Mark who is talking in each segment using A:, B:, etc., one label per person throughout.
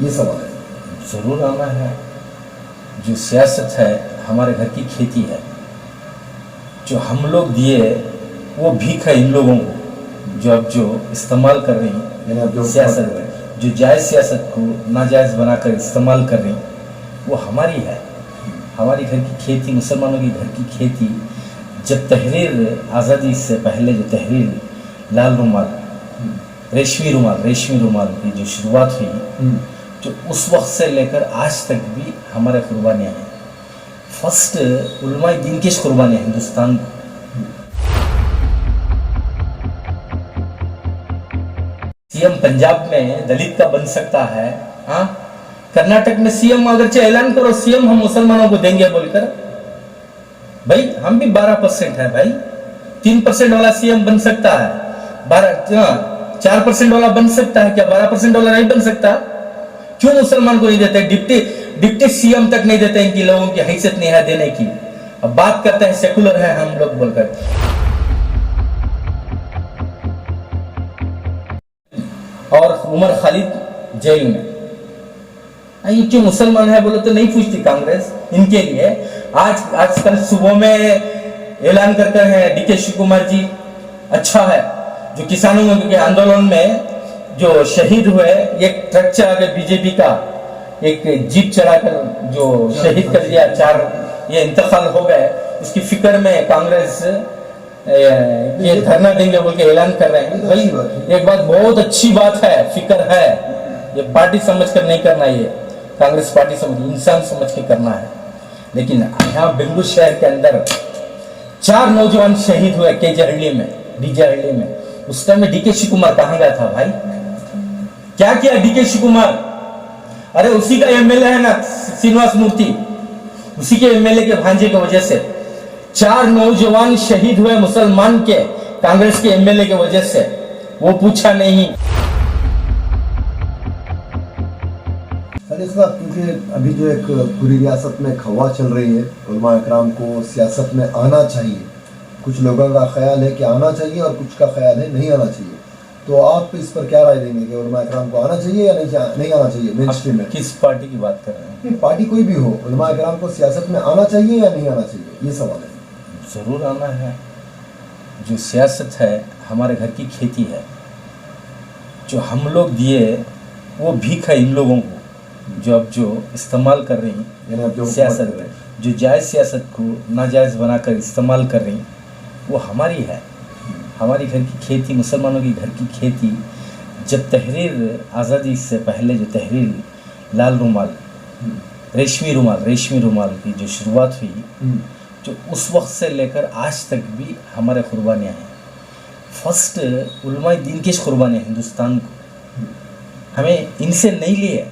A: ये सवाल है।
B: ज़रूर आना है। जो सियासत है हमारे घर की खेती है, जो हम लोग दिए वो भीख है इन लोगों को, जो इस्तेमाल कर रही हैं सियासत, जो जायज़ सियासत को नाजायज़ बनाकर इस्तेमाल कर रही, वो हमारी है। हमारी घर की खेती, मुसलमानों की घर की खेती, जब तहरीर आज़ादी से पहले जो तहरीर लाल रुमाल, रेशमी रुमाल की जो शुरुआत हुई, जो उस वक्त से लेकर आज तक भी हमारे कुर्बानियाँ हैं। फर्स्ट उलमाए दीन की कुर्बानियाँ हिंदुस्तान को। सीएम पंजाब में दलित का बन सकता है, हाँ। कर्नाटक में सीएम अगरचे ऐलान करो सीएम हम मुसलमानों को देंगे बोलकर, भाई हम भी 12% है भाई। 3% वाला सीएम बन सकता है, 4% वाला बन सकता है क्या? 12% वाला नहीं बन सकता? क्यों मुसलमान को नहीं देते? डिप्टी सीएम तक नहीं देते, इनकी लोगों की हैसियत नहीं है देने की। अब बात करते हैं सेकुलर है हम लोग बोलकर। और उमर खालिद जेल में, ये क्यों मुसलमान है बोलो तो नहीं पूछती कांग्रेस इनके लिए। आजकल सुबह में ऐलान करते हैं डीके शिव कुमार जी, अच्छा है जो किसानों के आंदोलन में जो शहीद हुए, एक ट्रक चला के बीजेपी का एक जीप चलाकर जो शहीद कर दिया, 4 ये इंतकाल हो गए, उसकी फिक्र में कांग्रेस ये धरना देंगे बोल के ऐलान कर रहे हैं। भाई एक बात बहुत अच्छी बात है, फिक्र है, ये पार्टी समझ कर नहीं करना, ये कांग्रेस पार्टी समझ, इंसान समझ के करना है। लेकिन यहाँ बेंगलुरु शहर के अंदर 4 नौजवान शहीद हुए केजेहल्ली में, डीजेहल्ली में। उस टाइम में डीके शिव कुमार कहाँ गया था भाई? क्या किया डीके शिव कुमार? अरे उसी का एमएलए है ना श्रीनिवास मूर्ति, उसी के एमएलए के भांजे की वजह से 4 नौजवान शहीद हुए मुसलमान के, कांग्रेस के एमएलए की वजह से। वो पूछा नहीं।
A: इस बात क्योंकि अभी जो एक पूरी रियासत में खवा चल रही है, उलमा इकराम को सियासत में आना चाहिए। कुछ लोगों का ख्याल है कि आना चाहिए और कुछ का ख्याल है नहीं आना चाहिए। तो आप इस पर क्या राय देंगे कि उलमा इकराम को आना चाहिए या नहीं आना चाहिए मेन स्ट्रीम में?
B: किस पार्टी की बात कर रहे हैं?
A: पार्टी कोई भी हो, उलमा इकराम को सियासत में आना चाहिए या नहीं आना चाहिए, ये सवाल है।
B: ज़रूर आना है। जो सियासत है हमारे घर की खेती है, जो हम लोग दिए वो भीख है इन लोगों को, जो इस्तेमाल कर रही हैं सियासत, जो जायज़ सियासत को नाजायज़ बनाकर इस्तेमाल कर रही, वो हमारी है। हमारी घर की खेती, मुसलमानों की घर की खेती, जब तहरीर आज़ादी से पहले जो तहरीर लाल रुमाल, रेशमी रुमाल की जो शुरुआत हुई, जो उस वक्त से लेकर आज तक भी हमारे कुर्बानियाँ हैं। फर्स्ट उलमाए दीन की कुर्बानियाँ हिंदुस्तान को। हमें इनसे नहीं लिए,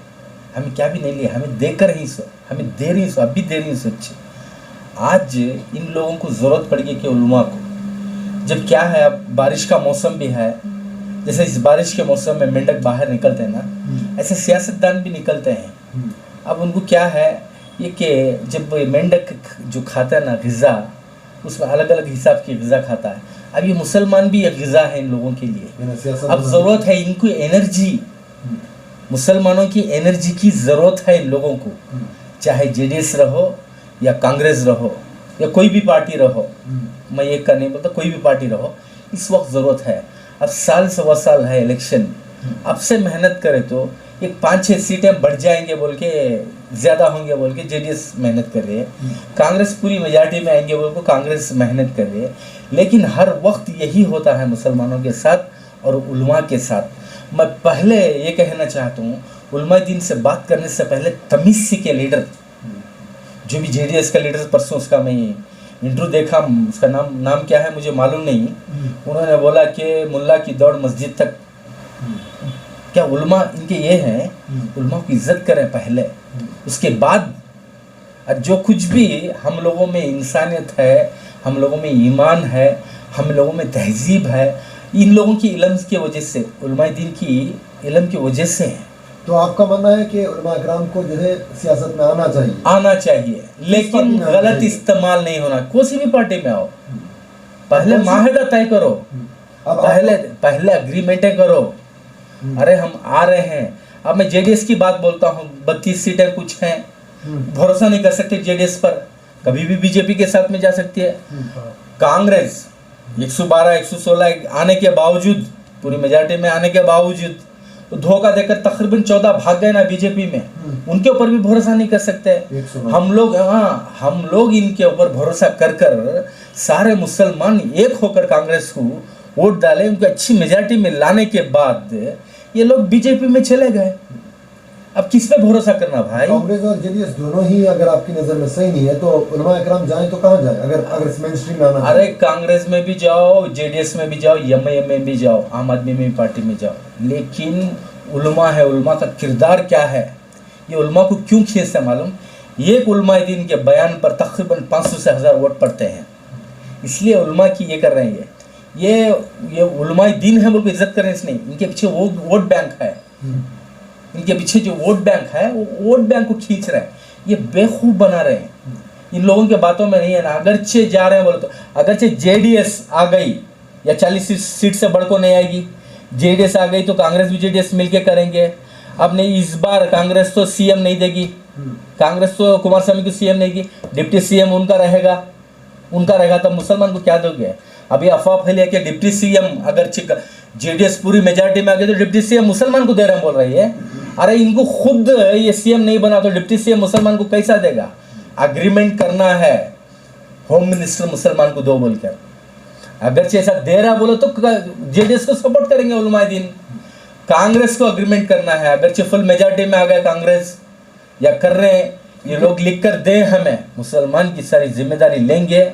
B: हमें क्या भी नहीं लिया, हमें देकर ही सो, हमें दे रही सो, अभी दे रही सो। आज इन लोगों को ज़रूरत पड़ेगी कि उलमा को, जब क्या है अब बारिश का मौसम भी है, जैसे इस बारिश के मौसम में मेंढक बाहर निकलते हैं ना, ऐसे सियासतदान भी निकलते हैं। अब उनको क्या है ये कि जब मेंढक जो खाता है ना ग़िज़ा, उसमें अलग अलग हिसाब की ग़िज़ा खाता है। अब ये मुसलमान भी एक ग़िज़ा है इन लोगों के लिए। अब ज़रूरत है इनको एनर्जी, मुसलमानों की एनर्जी की ज़रूरत है इन लोगों को, चाहे जेडीएस रहो या कांग्रेस रहो या कोई भी पार्टी रहो, मैं एक का नहीं बोलता, कोई भी पार्टी रहो, इस वक्त ज़रूरत है। अब साल सवा साल है इलेक्शन, अब से मेहनत करे तो एक 5-6 सीटें बढ़ जाएंगे बोल के, ज़्यादा होंगे बोल के जेडीएस मेहनत कर रही है, कांग्रेस पूरी मेजॉरिटी में आएंगे बोल को कांग्रेस मेहनत कर रही है। लेकिन हर वक्त यही होता है मुसलमानों के साथ और उलमा के साथ। मैं पहले ये कहना चाहता हूँ, उलमा दीन से बात करने से पहले तमीज़ सीखे लीडर, जो भी जेडीएस का लीडर, परसों उसका मैं इंटरव्यू देखा, उसका नाम क्या है मुझे मालूम नहीं, उन्होंने बोला कि मुल्ला की दौड़ मस्जिद तक। क्या उलमा इनके ये हैं, उलमा की इज्जत करें पहले, उसके बाद जो कुछ भी हम लोगों में इंसानियत है, हम लोगों में ईमान है, हम लोगों में तहजीब है, इन लोगों की इल्म की वजह से, उलमा दीन की इल्म की वजह से है।
A: तो आपका मानना है कि उलमा इकराम को जो है सियासत में आना चाहिए,
B: लेकिन गलत इस्तेमाल नहीं होना। किसी भी पार्टी में आओ, पहले माहिदा तय करो, पहले एग्रीमेंटें करो। अरे हम आ रहे हैं, अब मैं जेडीएस की बात बोलता हूँ, 32 सीटें कुछ हैं, भरोसा नहीं कर सकते जेडीएस पर, कभी भी बीजेपी के साथ में जा सकती है। कांग्रेस 112 116 आने के बावजूद, पूरी मेजॉरिटी में आने के बावजूद धोखा देकर तकरीबन 14 भाग गए ना बीजेपी में, उनके ऊपर भी भरोसा नहीं कर सकते। हम लोग इनके ऊपर भरोसा कर कर सारे मुसलमान एक होकर कांग्रेस को वोट डाले, उनको अच्छी मेजॉरिटी में लाने के बाद ये लोग बीजेपी में चले गए। अब किस पे भरोसा करना भाई?
A: कांग्रेस और जेडीएस दोनों ही अगर आपकी नजर में सही नहीं है तो उलमा इकराम जाएं तो कहाँ जाएं? अगर मेन स्ट्रीम में आना,
B: अरे कांग्रेस में भी जाओ, जेडीएस में भी जाओ, एमआईएम में भी जाओ, आम आदमी में पार्टी में जाओ, लेकिन उलमा है, उलमा का किरदार क्या है, ये उलमा को क्यों खींचते मालूम? एक उलमाए दीन के बयान पर तकरीबन 500 से 1000 वोट पड़ते हैं, इसलिए उलमा की ये कर रहे हैं। ये उलमाए दीन है बोल के इज्जत कर रहे हैं, इसलिए इनके पीछे वो वोट बैंक है, इनके पीछे जो वोट बैंक है वो वोट बैंक को खींच रहे हैं, ये बेवकूफ़ बना रहे हैं। इन लोगों के बातों में नहीं है ना, अगरचे जा रहे हैं बोले तो, अगरचे जेडीएस आ गई या 40 सीट से बढ़ को नहीं आएगी, जेडीएस आ गई तो कांग्रेस भी जेडीएस मिलके करेंगे। अब नहीं, इस बार कांग्रेस तो सीएम नहीं देगी, कांग्रेस तो कुमार स्वामी को सीएम नहीं देगी, डिप्टी सीएम उनका रहेगा, तब मुसलमान को क्या दोगे? अभी अफवाह फैली है कि डिप्टी सीएम अगर जेडीएस पूरी मेजॉरिटी में आ गई तो डिप्टी सीएम मुसलमान को दे रहे हैं बोल रही है। अरे इनको खुद ये सीएम नहीं बना तो डिप्टी सीएम मुसलमान को कैसा देगा? अग्रीमेंट करना है, होम मिनिस्टर मुसलमान को दो बोलकर, अगर ऐसा दे रहा बोलो तो जेडीएस को सपोर्ट करेंगे उलमाए दीन। कांग्रेस को अग्रीमेंट करना है, अगर फुल मेजॉरिटी में आ गए कांग्रेस या कर रहे हैं, ये लोग लिख कर दे हमें, मुसलमान की सारी जिम्मेदारी लेंगे।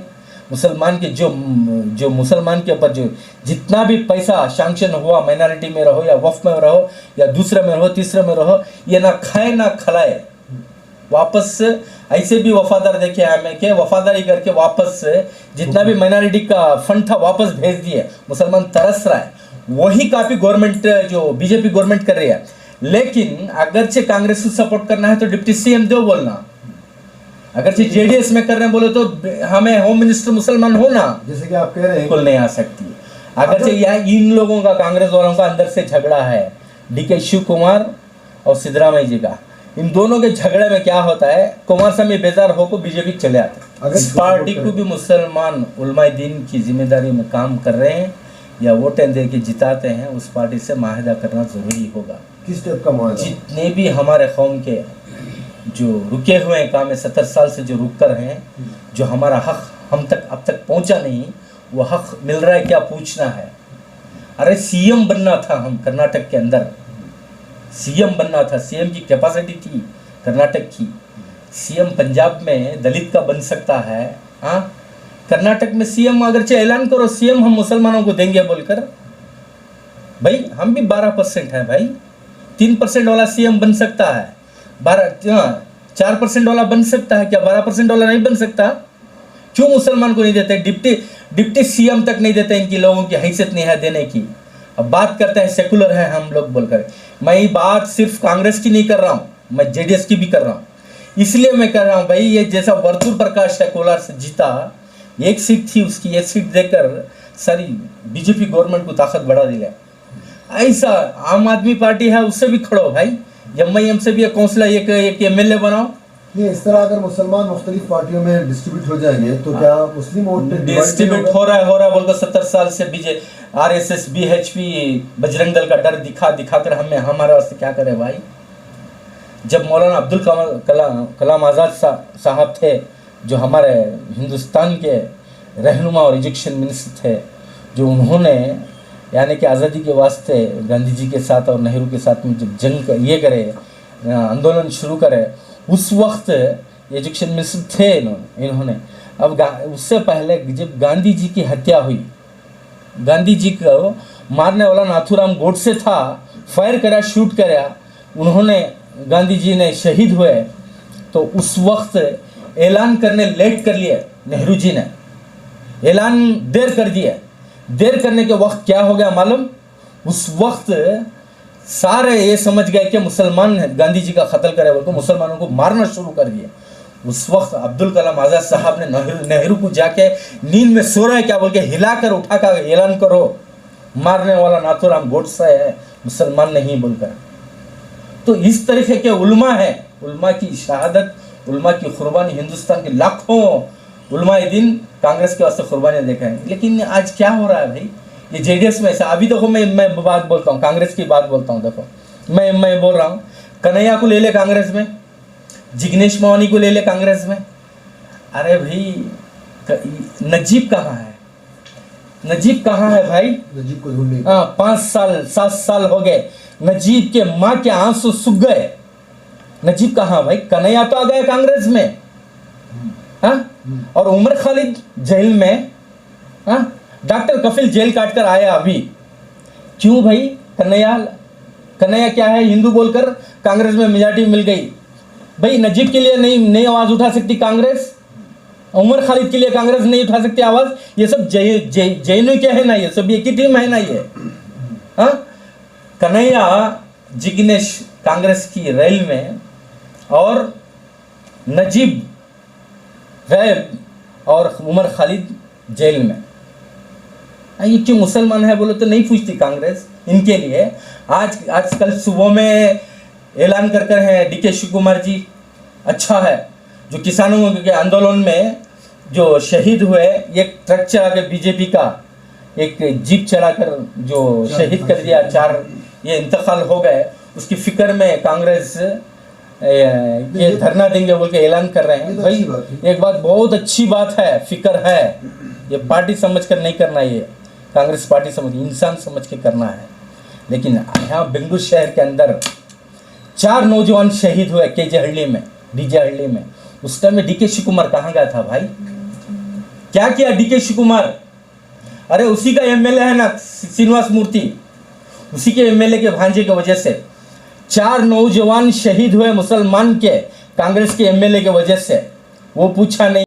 B: मुसलमान के जो मुसलमान के ऊपर जो जितना भी पैसा सैंक्शन हुआ, माइनॉरिटी में रहो या वफ में रहो या दूसरे में रहो, तीसरे में रहो, ये ना खाए ना खलाए, वापस ऐसे भी वफादार देखे हमें के वफादारी करके वापस जितना भी माइनॉरिटी का फंड था वापस भेज दिए। मुसलमान तरस रहा है, वही काफी गवर्नमेंट जो बीजेपी गवर्नमेंट कर रही है। लेकिन अगरचे कांग्रेस को सपोर्ट करना है तो डिप्टी सीएम दो बोलना, अगर जेडीएस में कर रहे हैं बोले तो हमें होम मिनिस्टर मुसलमान होना,
A: जैसे कि आप कह रहे हैं,
B: बिल्कुल नहीं आ सकती। अगर इन लोगों का, कांग्रेस वालों का अंदर से झगड़ा है, डीके शिव कुमार और सिद्धरामैया जी का, इन दोनों के झगड़े में क्या होता है, कुमार स्वामी बेजार होकर बीजेपी चले आते। इस पार्टी को भी मुसलमान उलमाए दीन की जिम्मेदारी में काम कर रहे हैं या वोटें दे के जिताते हैं, उस पार्टी से माहिदा करना जरूरी होगा।
A: किस टाइप का माहिदा?
B: जितने भी हमारे कौम के जो रुके हुए हैं काम में, 70 साल से जो रुक कर हैं, जो हमारा हक हम तक अब तक पहुंचा नहीं, वो हक मिल रहा है क्या पूछना है। अरे सीएम बनना था, हम कर्नाटक के अंदर सीएम बनना था, सीएम की कैपेसिटी थी कर्नाटक की। सीएम पंजाब में दलित का बन सकता है, हाँ, कर्नाटक में सीएम अगर ऐलान करो सीएम हम मुसलमानों को देंगे बोलकर, भाई हम भी 12% हैं भाई, 3% वाला सीएम बन सकता है, 4% वाला बन सकता है क्या? 12% वाला नहीं बन सकता? क्यों मुसलमान को नहीं देते? डिप्टी सीएम तक नहीं देते, इनकी लोगों की हैसियत नहीं है देने की। अब बात करते हैं सेकुलर है हम लोग बोलकर, मैं बात सिर्फ कांग्रेस की नहीं कर रहा हूँ, मैं जेडीएस की भी कर रहा हूँ। इसलिए मैं कह रहा हूँ भाई, ये जैसा वर्तुल प्रकाश है कोलार से जीता, 1 सीट थी उसकी, 1 सीट देकर सारी बीजेपी गवर्नमेंट को ताकत बढ़ा दिया। ऐसा आम आदमी पार्टी है, उससे भी खड़ो भाई, एमआईएम से भी एक काउंसलर, एक एमएलए बनाओ।
A: नहीं, इस तरह अगर मुसलमान मुख्तलिफ पार्टियों में डिस्ट्रीब्यूट हो जाएंगे तो क्या मुस्लिम वोट
B: डिस्ट्रीब्यूट हो रहा है बोलकर 70 साल से बीजे आरएसएस बीएचपी बजरंग दल का डर दिखाकर हमें हमारे वास्ते क्या करे भाई। जब मौलाना अब्दुल कलाम आज़ाद साहब थे, जो हमारे हिंदुस्तान के रहनुमा और एजुकेशन मिनिस्टर थे, जो उन्होंने यानी कि आज़ादी के वास्ते गांधी जी के साथ और नेहरू के साथ में जब जंग ये करे, आंदोलन शुरू करे, उस वक्त एजुकेशन मिनिस्टर थे इन्होंने। अब उससे पहले जब गांधी जी की हत्या हुई, गांधी जी को मारने वाला नाथूराम गोडसे था, फायर करा, शूट करा, उन्होंने गांधी जी ने शहीद हुए, तो उस वक्त ऐलान करने लेट कर लिए नेहरू जी ने, ऐलान देर कर दिया। देर करने के वक्त क्या हो गया मालूम? उस वक्त सारे ये समझ गए कि मुसलमान गांधी जी का कत्ल करे, बोलकर मुसलमानों को मारना शुरू कर दिया। उस वक्त अब्दुल कलाम आज़ाद साहब ने नेहरू को जाके नींद में सो रहा है क्या बोल के हिलाकर उठाकर ऐलान करो, मारने वाला नाथूराम गोडसे है, मुसलमान नहीं बोलकर। तो इस तरीके के उलमा है, उलमा की शहादत, उलमा की कुर्बानी, हिंदुस्तान के लाखों उलमाए दिन कांग्रेस के वास्ते कुर्बानियाँ देखें। लेकिन आज क्या हो रहा है भाई, ये जेडीएस में ऐसा, अभी देखो मैं बात बोलता हूँ, कांग्रेस की बात बोलता हूँ। देखो मैं बोल रहा हूँ, कन्हैया को ले ले कांग्रेस में, जिग्नेश मेवानी को ले ले कांग्रेस में। अरे भाई नजीब कहाँ है, नजीब कहाँ है भाई?
A: नजीब को ढूंढने।
B: 5 साल 7 साल हो गए, नजीब के माँ के आंसू सूख गए। नजीब कहाँ भाई? कन्हैया तो आ गया कांग्रेस में, हाँ? और उमर खालिद जेल में, हाँ? डॉक्टर कफिल जेल काट कर आया अभी। क्यों भाई? कन्हैया क्या है, हिंदू बोलकर कांग्रेस में मेजॉरिटी मिल गई। भाई नजीब के लिए नहीं आवाज उठा सकती कांग्रेस, उमर खालिद के लिए कांग्रेस नहीं उठा सकती आवाज। ये सब जैनों क्या है ना, ये सब एक ही टीम है ना ये, हाँ? कन्हैया जिग्नेश कांग्रेस की रेल में और नजीब गैब और उमर खालिद जेल में। ये क्यों मुसलमान है बोलो तो नहीं पूछती कांग्रेस इनके लिए। आजकल सुबह में ऐलान कर हैं डीके शिव कुमार जी, अच्छा है, जो किसानों के आंदोलन में जो शहीद हुए, एक ट्रक चला कर बीजेपी का एक जीप चलाकर जो शहीद कर दिया, 4 ये इंतकाल हो गए, उसकी फिक्र में कांग्रेस ये धरना देंगे बोल के ऐलान कर रहे हैं। भाई एक बात बहुत अच्छी बात है, फिक्र है, ये पार्टी समझ कर नहीं करना, ये कांग्रेस पार्टी समझ, इंसान समझ के करना है। लेकिन यहाँ बेंगलुरु शहर के अंदर 4 नौजवान शहीद हुए केजे हल्ली में, डीजे हल्ली में। उस टाइम में डीके शिव कुमार कहाँ गया था भाई? क्या किया डीके शिव कुमार? अरे उसी का एमएलए है ना श्रीनिवास मूर्ति, उसी के एमएलए के भांजे की वजह से 4 नौजवान शहीद हुए मुसलमान के, कांग्रेस के एमएलए की वजह से। वो पूछा नहीं।